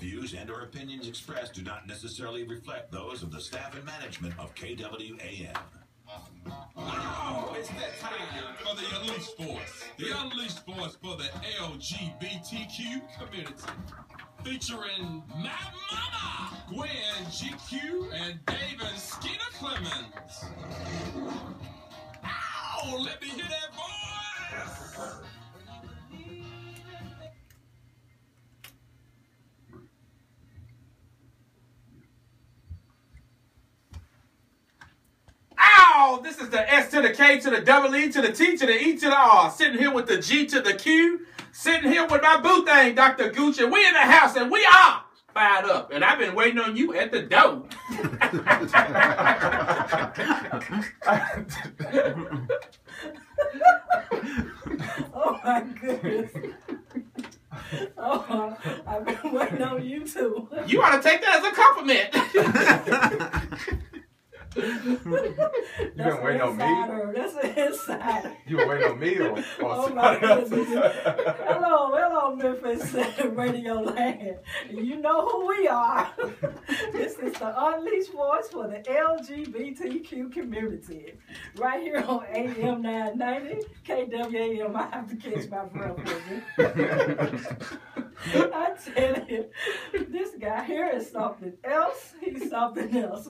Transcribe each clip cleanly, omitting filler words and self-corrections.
views and or opinions expressed do not necessarily reflect those of the staff and management of KWAM. Oh, it's that time for the Unleashed Force. The Unleashed Force for the LGBTQ community. Featuring my mama, Gwen GQ, and David Skeeter Clemens. Ow! Let me hear that voice! Ow! This is the S to the K to the double E to the T to the E to the R. Sitting here with the G to the Q. Sitting here with my boo thing, Dr. Gooch, and we in the house, and we are fired up. And I've been waiting on you at the door. Oh my goodness. Oh, I've been waiting on you too. You ought to take that as a compliment. You been waiting on me? That's an insider. You been waiting on me or oh my goodness. Hello, Memphis Radio Land. You know who we are. This is the Unleashed Voice for the LGBTQ community. Right here on AM 990, KWAM. I have to catch my breath with it. I tell you, this guy here is something else. He's something else.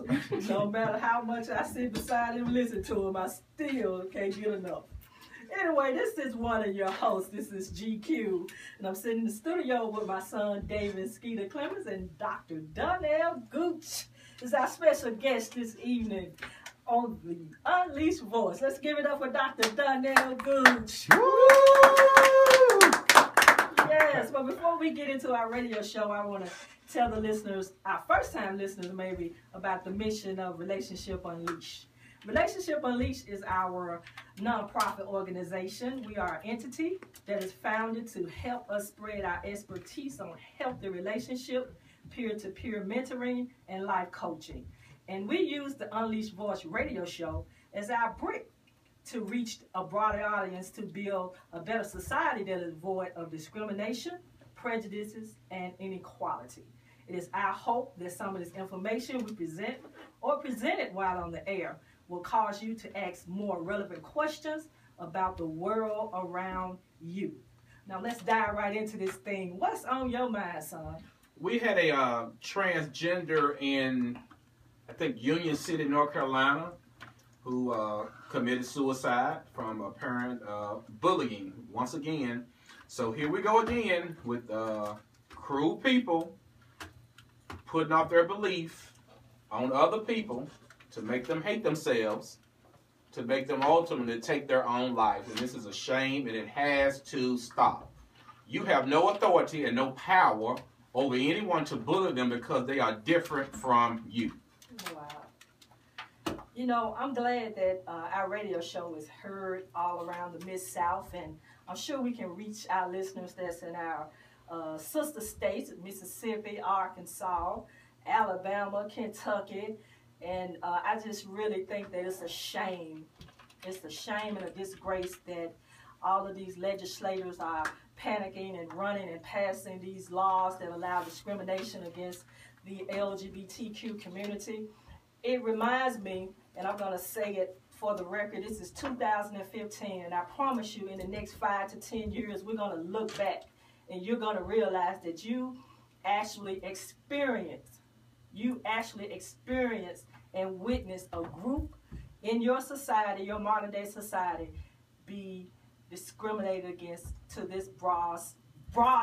No matter how much I sit beside him, listen to him, I still can't get enough. Anyway, this is one of your hosts. This is GQ. And I'm sitting in the studio with my son, David Skeeter Clemens, and Dr. Darnell Gooch is our special guest this evening on the Unleashed Voice. Let's give it up for Dr. Darnell Gooch. Woo! Yes, but before we get into our radio show, I want to tell the listeners, our first-time listeners maybe, about the mission of Relationship Unleashed. Relationship Unleashed is our nonprofit organization. We are an entity that is founded to help us spread our expertise on healthy relationship, peer-to-peer mentoring, and life coaching. And we use the Unleashed Voice radio show as our brick to reach a broader audience to build a better society that is void of discrimination, prejudices, and inequality. It is our hope that some of this information we present or presented while on the air will cause you to ask more relevant questions about the world around you. Now let's dive right into this thing. What's on your mind, son? We had a transgender in, I think, Union City, North Carolina, who committed suicide from apparent bullying once again. So here we go again with cruel people putting off their belief on other people to make them hate themselves, to make them ultimately take their own life. And this is a shame, and it has to stop. You have no authority and no power over anyone to bully them because they are different from you. Wow. You know, I'm glad that our radio show is heard all around the Mid-South, and I'm sure we can reach our listeners that's in our sister states, Mississippi, Arkansas, Alabama, Kentucky, and I just really think that it's a shame. It's a shame and a disgrace that all of these legislators are panicking and running and passing these laws that allow discrimination against the LGBTQ community. It reminds me, and I'm going to say it for the record, this is 2015, and I promise you in the next 5 to 10 years, we're going to look back and you're going to realize that you actually experienced and witnessed a group in your society, your modern day society, be discriminated against to this broad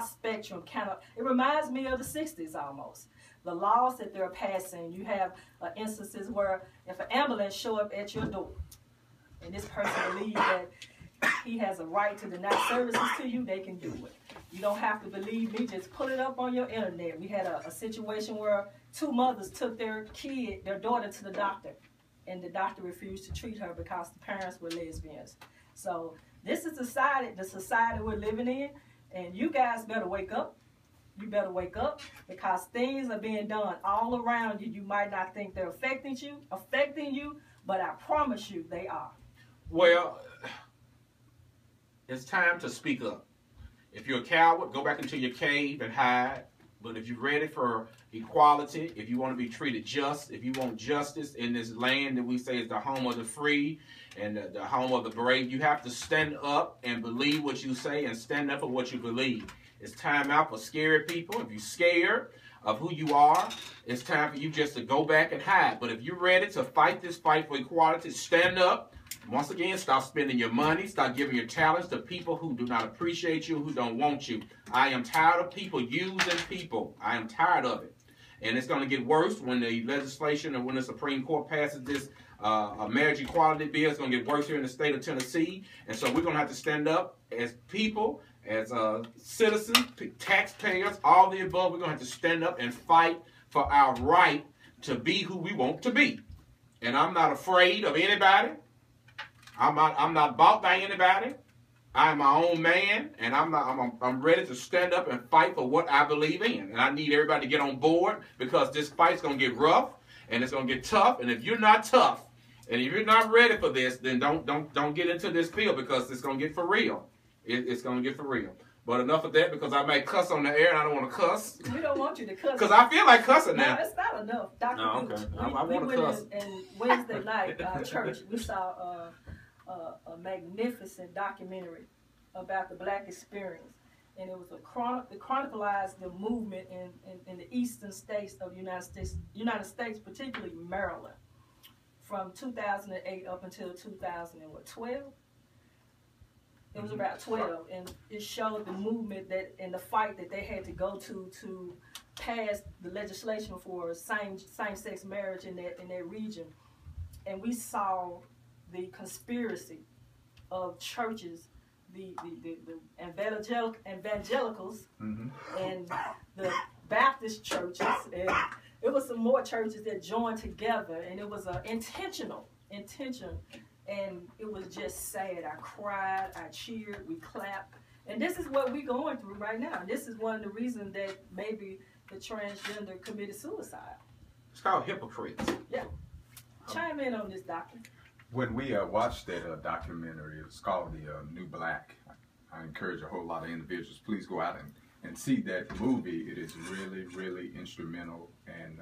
spectrum kind of. It reminds me of the 60s almost. The laws that they're passing, you have instances where if an ambulance show up at your door and this person believes that he has a right to deny services to you, they can do it. You don't have to believe me, just pull it up on your internet. We had a situation where 2 mothers took their daughter to the doctor, and the doctor refused to treat her because the parents were lesbians. So this is the society we're living in, and you guys better wake up. You better wake up because things are being done all around you. You might not think they're affecting you, but I promise you they are. Well, it's time to speak up. If you're a coward, go back into your cave and hide. But if you're ready for equality, if you want to be treated just, if you want justice in this land that we say is the home of the free and the home of the brave, you have to stand up and believe what you say and stand up for what you believe. It's time out for scary people. If you're scared of who you are, it's time for you just to go back and hide. But if you're ready to fight this fight for equality, stand up. Once again, stop spending your money. Stop giving your talents to people who do not appreciate you, who don't want you. I am tired of people using people. I am tired of it. And it's going to get worse when the legislation and when the Supreme Court passes this marriage equality bill. It's going to get worse here in the state of Tennessee. And so we're going to have to stand up as people, as citizens, taxpayers, all the above. We're going to have to stand up and fight for our right to be who we want to be. And I'm not afraid of anybody. I'm not bought by anybody. I'm my own man, and I'm ready to stand up and fight for what I believe in. And I need everybody to get on board because this fight's going to get rough and it's going to get tough. And if you're not tough and if you're not ready for this, then don't get into this field because it's going to get for real. It's going to get for real. But enough of that because I might cuss on the air and I don't want to cuss. We don't want you to cuss. Because I feel like cussing now. No, it's not enough. Dr. No, Gooch, okay. I want to cuss. And Wednesday night, our church, we saw a magnificent documentary about the Black experience. And it was it chronicalized the movement in the eastern states of the United States, particularly Maryland, from 2008 up until 2012. It was about 12, and it showed the movement that and the fight that they had to go to pass the legislation for same-sex marriage in that region. And we saw the conspiracy of churches, the evangelicals, and the Baptist churches, and it was some more churches that joined together, and it was intention. And it was just sad. I cried, I cheered, we clapped. And this is what we're going through right now. This is one of the reasons that maybe the transgender committed suicide. It's called hypocrites. Yeah. Chime in on this, doctor. When we watched that documentary, it's called The New Black. I encourage a whole lot of individuals, please go out and see that movie. It is really, really instrumental and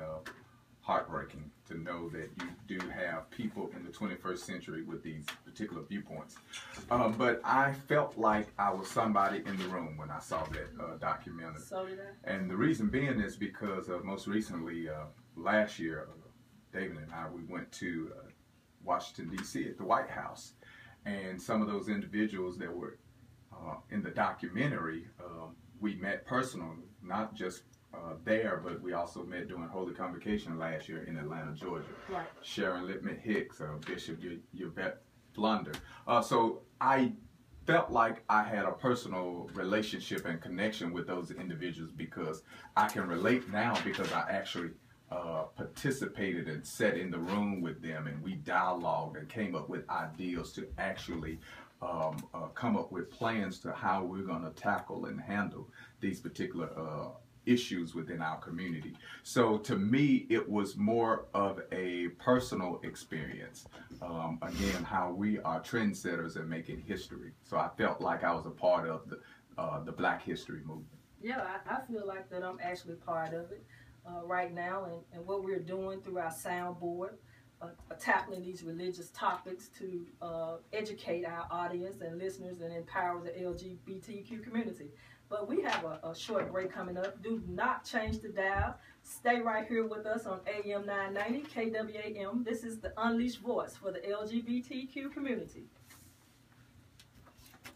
heartbreaking to know that you do have people in the 21st century with these particular viewpoints. But I felt like I was somebody in the room when I saw that documentary. So did I. And the reason being is because most recently, last year, David and I, we went to Washington, D.C. at the White House. And some of those individuals that were in the documentary, we met personally, not just there, but we also met during Holy Convocation last year in Atlanta, Georgia. Right. Sharon Lippman Hicks, Bishop Yvette Blunder. So I felt like I had a personal relationship and connection with those individuals because I can relate now because I actually participated and sat in the room with them and we dialogued and came up with ideas to actually come up with plans to how we're going to tackle and handle these particular issues within our community. So to me, it was more of a personal experience. Again, how we are trendsetters and making history. So I felt like I was a part of the Black History movement. Yeah, I feel like that I'm actually part of it right now, and what we're doing through our soundboard, tackling these religious topics to educate our audience and listeners and empower the LGBTQ community. But we have a short break coming up. Do not change the dial. Stay right here with us on AM 990 KWAM. This is the Unleashed Voice for the LGBTQ community.